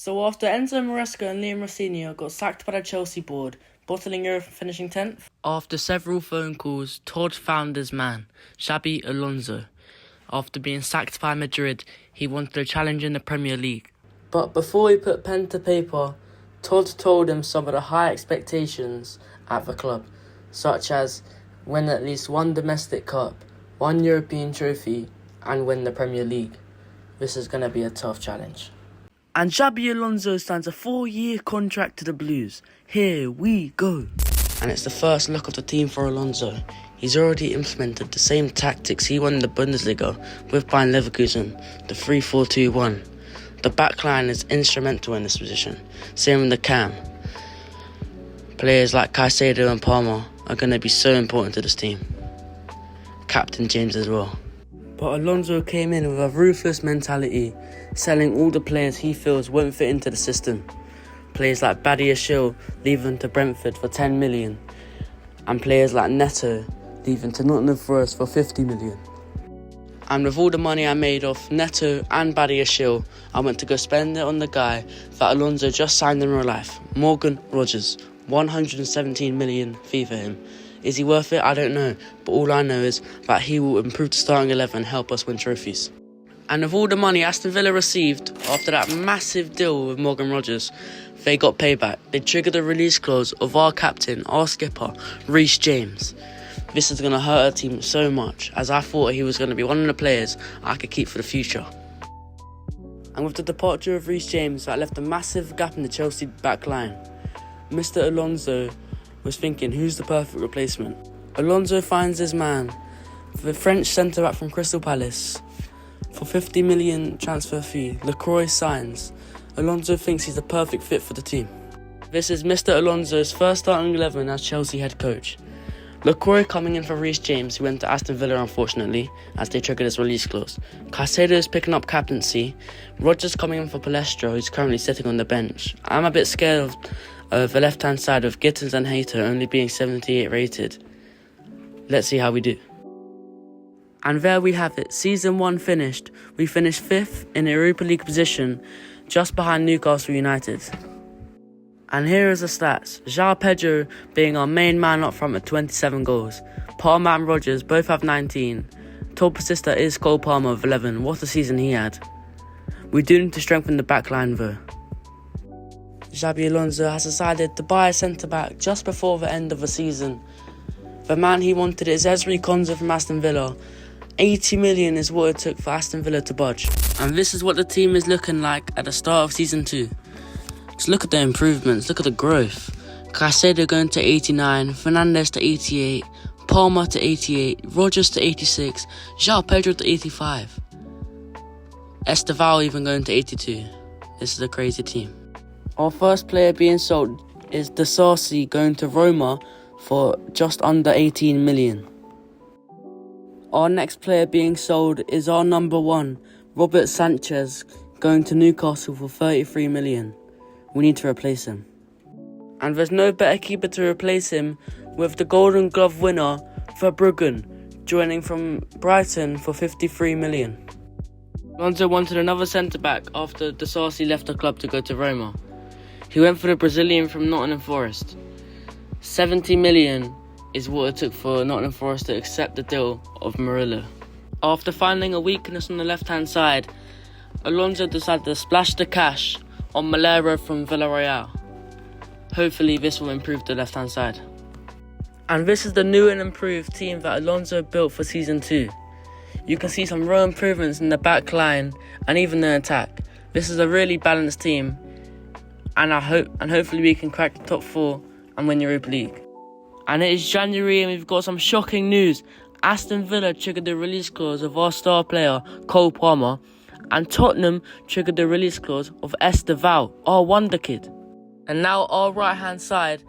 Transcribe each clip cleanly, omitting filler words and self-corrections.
So after Enzo Maresca and Liam Rossinio got sacked by the Chelsea board, bottling Europe and finishing 10th, after several phone calls, Todd found his man, XABI Alonso. After being sacked by Madrid, he wanted a challenge in the Premier League. But before he put pen to paper, Todd told him some of the high expectations at the club, such as win at least one domestic cup, one European trophy, and win the Premier League. This is going to be a tough challenge. And XABI Alonso signs a 4-year contract to the Blues. Here we go. And it's the first look of the team for Alonso. He's already implemented the same tactics he won in the Bundesliga with Bayern Leverkusen, the 3-4-2-1. The backline is instrumental in this position, same with the cam. Players like Caicedo and Palmer are going to be so important to this team. Captain James as well. But Alonso came in with a ruthless mentality, selling all the players he feels won't fit into the system. Players like Badiashile leaving to Brentford for 10 million, and players like Neto leaving to Nottingham Forest for 50 million. And with all the money I made off Neto and Badiashile, I went to go spend it on the guy that Alonso just signed in real life, Morgan Rogers. 117 million fee for him. Is he worth it? I don't know, but all I know is that he will improve the starting 11 and help us win trophies. And with all the money Aston Villa received after that massive deal with Morgan Rogers, they got payback. They triggered the release clause of our captain, our skipper, Reece James. This is going to hurt our team so much, as I thought he was going to be one of the players I could keep for the future. And with the departure of Reece James, that left a massive gap in the Chelsea back line. Mr. Alonso was thinking, who's the perfect replacement? Alonso finds his man, the French centre-back from Crystal Palace. For 50 million transfer fee, Lacroix signs. Alonso thinks he's the perfect fit for the team. This is Mr. Alonso's first starting 11 as Chelsea head coach. Lacroix coming in for Reece James, who went to Aston Villa unfortunately, as they triggered his release clause. Caicedo is picking up captaincy. Rogers coming in for Palestra, who's currently sitting on the bench. I'm a bit scared of the left-hand side of Gittins and Hayter only being 78 rated. Let's see how we do. And there we have it. Season 1 finished. We finished 5th in a Europa League position, just behind Newcastle United. And here is the stats. João Pedro being our main man up front with 27 goals. Palmer and Rogers both have 19. Top assister is Cole Palmer with 11. What a season he had. We do need to strengthen the back line though. XABI Alonso has decided to buy a centre-back just before the end of the season. The man he wanted is Ezri Konsa from Aston Villa. 80 million is what it took for Aston Villa to budge. And this is what the team is looking like at the start of Season 2. Just look at the improvements, look at the growth. Caicedo going to 89, Fernandes to 88, Palmer to 88, Rogers to 86, João Pedro to 85. Estevao even going to 82. This is a crazy team. Our first player being sold is De Sarsi going to Roma for just under 18 million. Our next player being sold is our number 1, Robert Sanchez, going to Newcastle for 33 million. We need to replace him. And there's no better keeper to replace him with the Golden Glove winner, Verbruggen, joining from Brighton for 53 million. Alonso wanted another centre-back after De Sarsi left the club to go to Roma. He went for the Brazilian from Nottingham Forest. 70 million is what it took for Nottingham Forest to accept the deal of Murillo. After finding a weakness on the left-hand side, Alonso decided to splash the cash on Malero from Villarreal. Hopefully this will improve the left-hand side. And this is the new and improved team that Alonso built for Season 2. You can see some real improvements in the back line and even the attack. This is a really balanced team, and hopefully we can crack the top 4 and win Europa League. And it is January and we've got some shocking news. Aston Villa triggered the release clause of our star player, Cole Palmer, and Tottenham triggered the release clause of Estevao, our wonder kid. And now our right-hand side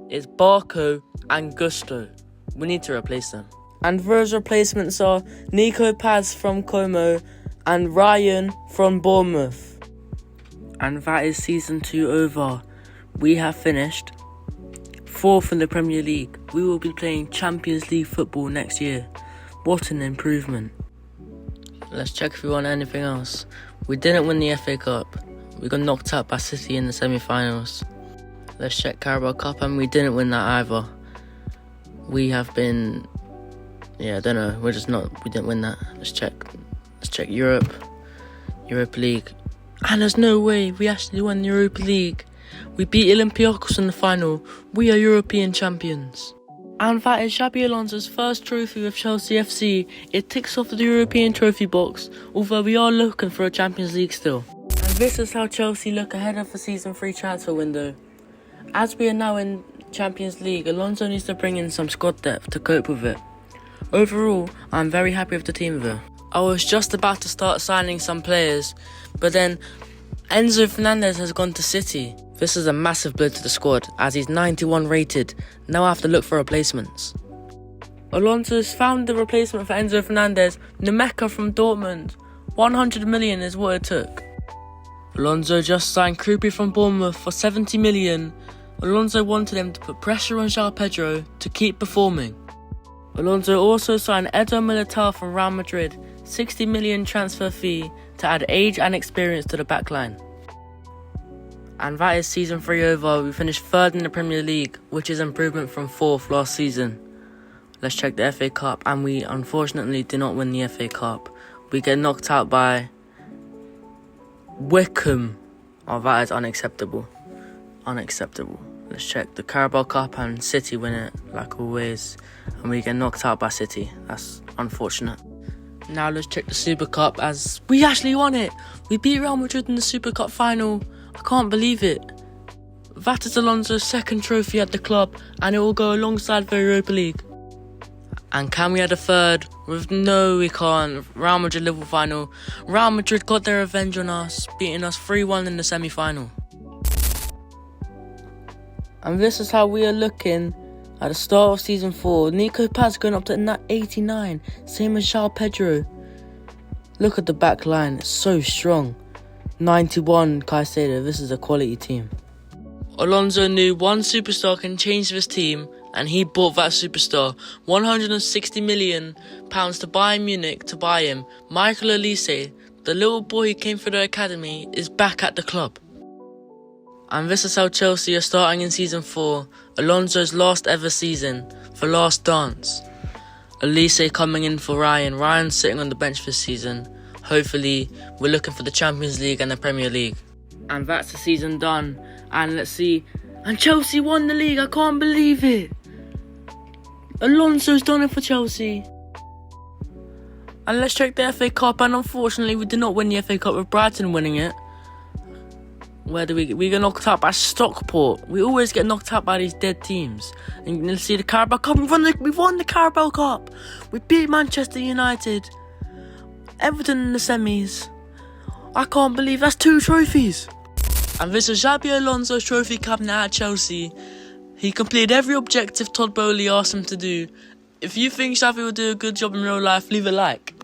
is Barco and Gusto. We need to replace them. And those replacements are Nico Paz from Como and Ryan from Bournemouth. And that is Season 2 over. We have finished 4th in the Premier League. We will be playing Champions League football next year. What an improvement. Let's check if we won anything else. We didn't win the FA Cup. we got knocked out by City in the semi-finals. Let's check Carabao Cup, and we didn't win that either. We have been, I don't know, we didn't win that. Let's check Europa League. And there's no way we actually won the Europa League. We beat Olympiacos in the final. We are European champions. And that is XABI Alonso's first trophy with Chelsea FC. It ticks off the European trophy box, although we are looking for a Champions League still. And this is how Chelsea look ahead of the Season 3 transfer window. As we are now in Champions League, Alonso needs to bring in some squad depth to cope with it. Overall, I'm very happy with the team though. I was just about to start signing some players, but then Enzo Fernandez has gone to City. This is a massive blow to the squad, as he's 91 rated. Now I have to look for replacements. Alonso's found the replacement for Enzo Fernandez, Nemeka from Dortmund. 100 million is what it took. Alonso just signed Krupi from Bournemouth for 70 million. Alonso wanted him to put pressure on João Pedro to keep performing. Alonso also signed Eder Militao from Real Madrid, 60 million transfer fee to add age and experience to the backline. And that is Season 3 over. We finished 3rd in the Premier League, which is improvement from 4th last season. Let's check the FA Cup, and we unfortunately did not win the FA Cup. We get knocked out by Wickham. Oh, that is unacceptable. Let's check the Carabao Cup, and City win it like always, and we get knocked out by City. That's unfortunate. Now let's check the Super Cup, as we actually won it. We beat Real Madrid in the Super Cup final. I can't believe it. That is Alonso's second trophy at the club, and it will go alongside the Europa League. And can we add a third? No, we can't. Real Madrid Liverpool final. Real Madrid got their revenge on us, beating us 3-1 in the semi-final. And this is how we are looking at the start of Season 4. Nico Paz going up to 89, same as João Pedro. Look at the back line, it's so strong. 91 Caicedo, this is a quality team. Alonso knew one superstar can change this team, and he bought that superstar. £160 million to Bayern Munich to buy him. Michael Olise, the little boy who came through the academy, is back at the club. And this is how Chelsea are starting in Season 4, Alonso's last ever season, the last dance. Olise coming in for Ryan's sitting on the bench this season. Hopefully, we're looking for the Champions League and the Premier League. And that's the season done. And let's see. And Chelsea won the league. I can't believe it. Alonso's done it for Chelsea. And let's check the FA Cup. And unfortunately, we did not win the FA Cup with Brighton winning it. Where do we get knocked out by Stockport? We always get knocked out by these dead teams. And let's see the Carabao Cup. We won the Carabao Cup. We beat Manchester United. Everton in the semis. I can't believe that's 2 trophies. And this is XABI Alonso's trophy cabinet at Chelsea. He completed every objective Todd Bowley asked him to do. If you think XABI will do a good job in real life, leave a like.